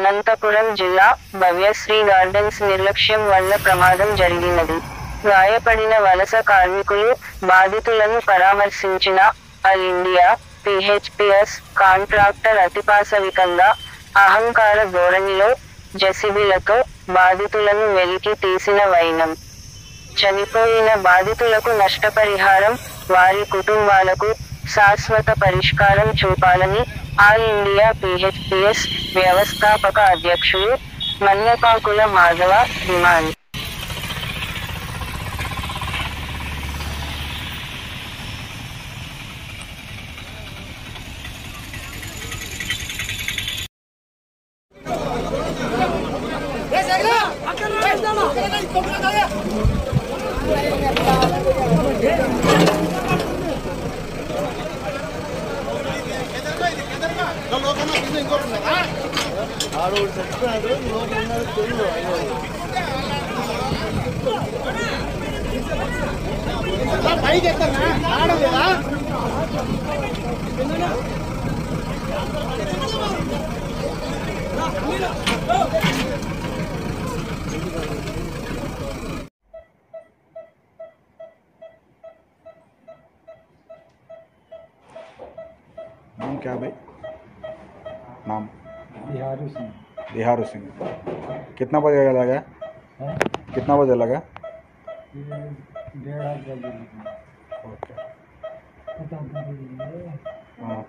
అనంతపురం జిల్లా భవ్యశ్రీ గార్డెన్స్ నిర్లక్ష్యం వల్ల ప్రమాదం జరిగినది. గాయపడిన వలస కార్మికులు, బాధితులను పరామర్శించిన ఆల్ ఇండియా పిహెచ్పిఎస్ కాంట్రాక్టర్ అతిపాశవికంగా, అహంకార ధోరణిలో జెసిబిలతో బాధితులను వెలికి తీసిన వైనం. చనిపోయిన బాధితులకు నష్టపరిహారం, వారి కుటుంబాలకు శాశ్వత పరిష్కారం చూపాలని ఆల్ ఇండియా పిహెచ్పిఎస్ వ్యవస్థాపక అధ్యక్షులు మన్నెపాకుల మాధవ డిమాండ్. नाम क्या भाई? नाम बिहारू सिंह। कितना बजे लगा? कितना बजे लगा? ओके हाँ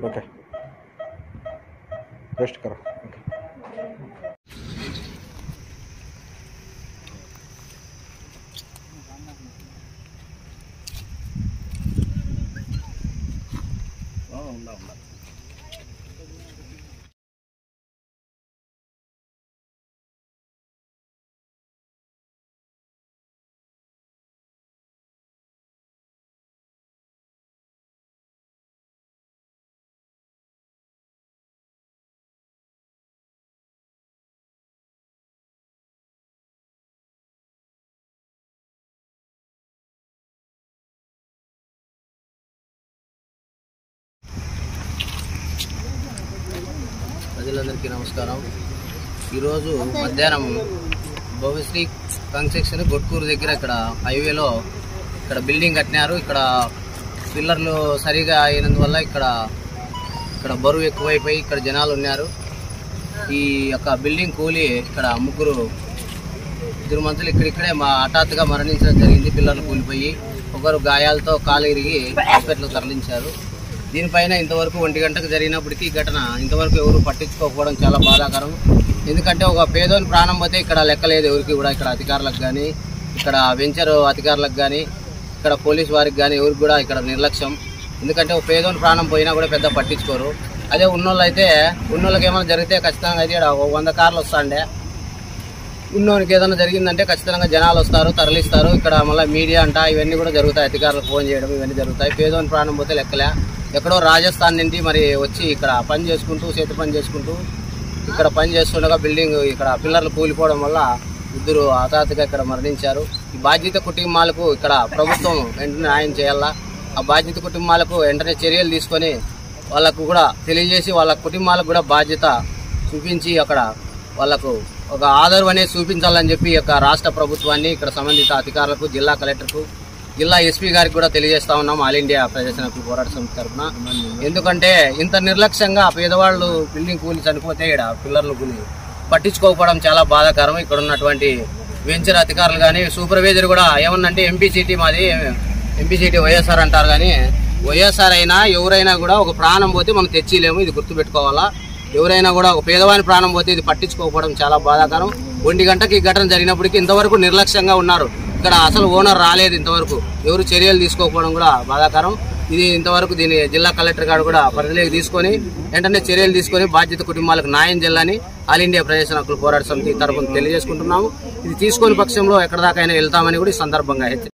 ओके रेस्ट करो। ओके ప్రజలందరికీ నమస్కారం. ఈరోజు మధ్యాహ్నం భవ్యశ్రీ కన్స్ట్రక్షన్ గొట్కూరు దగ్గర ఇక్కడ హైవేలో ఇక్కడ బిల్డింగ్ కట్టినారు. ఇక్కడ పిల్లర్లు సరిగా అయినందువల్ల ఇక్కడ బరువు ఎక్కువైపోయి ఇక్కడ జనాలు ఉన్నారు. ఈ యొక్క బిల్డింగ్ కూలి ఇక్కడ ఇద్దరు మనుషులు ఇక్కడిక్కడే హఠాత్తుగా మరణించడం జరిగింది. పిల్లర్లు కూలిపోయి ఒకరు గాయాలతో కాలు ఇరిగి హాస్పిటల్కి తరలించారు. దీనిపైన ఇంతవరకు 1 గంటకు జరిగినప్పటికీ ఈ ఘటన ఇంతవరకు ఎవరు పట్టించుకోకపోవడం చాలా బాధాకరం. ఎందుకంటే ఒక పేదోని ప్రాణం పోతే ఇక్కడ లెక్కలేదు ఎవరికి కూడా, ఇక్కడ అధికారులకు కానీ, ఇక్కడ వెంచర్ అధికారులకు కానీ, ఇక్కడ పోలీసు వారికి కానీ ఎవరికి కూడా ఇక్కడ నిర్లక్ష్యం. ఎందుకంటే ఒక పేదోని ప్రాణం పోయినా కూడా పెద్ద పట్టించుకోరు. అదే ఉన్నోళ్ళకి ఏమైనా జరిగితే ఖచ్చితంగా అయితే 100 కార్లు వస్తాండే. ఉన్నోనికి ఏదైనా జరిగిందంటే ఖచ్చితంగా జనాలు వస్తారు, తరలిస్తారు. ఇక్కడ మళ్ళీ మీడియా అంట ఇవన్నీ కూడా జరుగుతాయి, అధికారులకు ఫోన్ చేయడం ఇవన్నీ జరుగుతాయి. పేదోని ప్రాణం పోతే లెక్కలే. ఎక్కడో రాజస్థాన్ నుండి మరి వచ్చి ఇక్కడ పని చేసుకుంటూ చేతి పని చేసుకుంటూ ఇక్కడ పని చేస్తుండగా బిల్డింగ్ ఇక్కడ పిల్లర్లు కూలిపోవడం వల్ల ఇద్దరు హఠాత్తుగా ఇక్కడ మరణించారు. ఈ బాధ్యత కుటుంబాలకు ఇక్కడ ప్రభుత్వం వెంటనే న్యాయం చేయాలా. ఆ బాధ్యత కుటుంబాలకు వెంటనే చర్యలు తీసుకొని వాళ్ళకు కూడా తెలియజేసి వాళ్ళ కుటుంబాలకు కూడా బాధ్యత చూపించి అక్కడ వాళ్ళకు ఒక ఆదరవు అనేది చూపించాలని చెప్పి యొక్క రాష్ట్ర ప్రభుత్వాన్ని ఇక్కడ సంబంధిత అధికారులకు, జిల్లా కలెక్టర్కు, జిల్లా ఎస్పీ గారికి కూడా తెలియజేస్తా ఉన్నాం ఆల్ ఇండియా ప్రజాసేన పోరాట సమితి తరఫున. ఎందుకంటే ఇంత నిర్లక్ష్యంగా పేదవాళ్ళు బిల్డింగ్ కూలి చనిపోతే ఇక్కడ పిల్లర్లు కూలి పట్టించుకోకపోవడం చాలా బాధాకరం. ఇక్కడ ఉన్నటువంటి వెంచర్ అధికారులు కానీ, సూపర్వైజర్ కూడా ఏమన్నంటే ఎంపీసీటీ వైఎస్ఆర్ అంటారు. కానీ వైఎస్ఆర్ అయినా ఎవరైనా కూడా ఒక ప్రాణం పోతే మనం తెచ్చిలేము, ఇది గుర్తుపెట్టుకోవాలా. ఎవరైనా కూడా ఒక పేదవాని ప్రాణం పోతే ఇది పట్టించుకోకపోవడం చాలా బాధాకరం. 1 గంటకి ఈ ఘటన జరిగినప్పటికీ ఇంతవరకు నిర్లక్ష్యంగా ఉన్నారు. ఇక్కడ అసలు ఓనర్ రాలేదు, ఇంతవరకు ఎవరు చర్యలు తీసుకోకపోవడం కూడా బాధాకరం. ఇది ఇంతవరకు దీని జిల్లా కలెక్టర్ గారు కూడా పరిధిలోకి తీసుకొని వెంటనే చర్యలు తీసుకొని బాధ్యత కుటుంబాలకు న్యాయం చేయాలని ఆల్ ఇండియా ప్రజాసేన హక్కుల పోరాట సమితి తరఫున తెలియజేసుకుంటున్నాము. ఇది తీసుకునే పక్షంలో ఎక్కడి దాకా వెళ్తామని కూడా ఈ సందర్భంగా